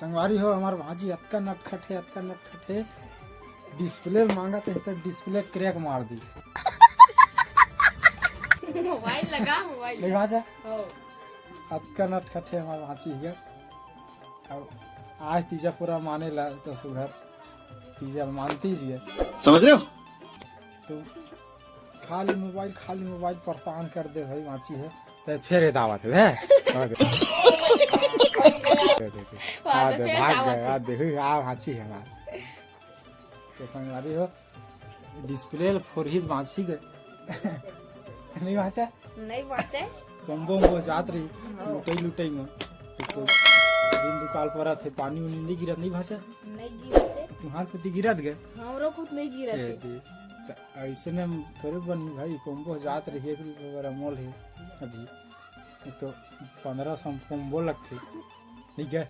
संगवारी हो हमारे भाजी अतका नटखट है डिस्प्ले मांगा तो डिस्प्ले क्रैक मार दी मोबाइल लगा मोबाइल नहीं भाजा हो अतका नटखट है हमारे भाजी है। अब आज तीजा पूरा माने ला तो सुधर तीजा मानती जी समझ रहे हो? तो खाली मोबाइल परेशान कर दे भाई वाची है तो फिर दावत है भाग गया देखो आ भाची है हमारा तो संगवारी हो डिस्प्ले फोर ही बांची गए नहीं भाचा नहीं पहुंचे कम्बो में जात रही लुटई में तो दिन दुकाल पर थे पानी उनी नहीं गिरत नहीं भाचा नहीं गिरते तुम्हारे प्रति गिरत गए हमरो कुछ नहीं गिरते ऐसे ने थोड़े बनी भाई कम्बो जात रही है वगैरह मोल है अभी तो 1500 कम्बो लगते नहीं क्या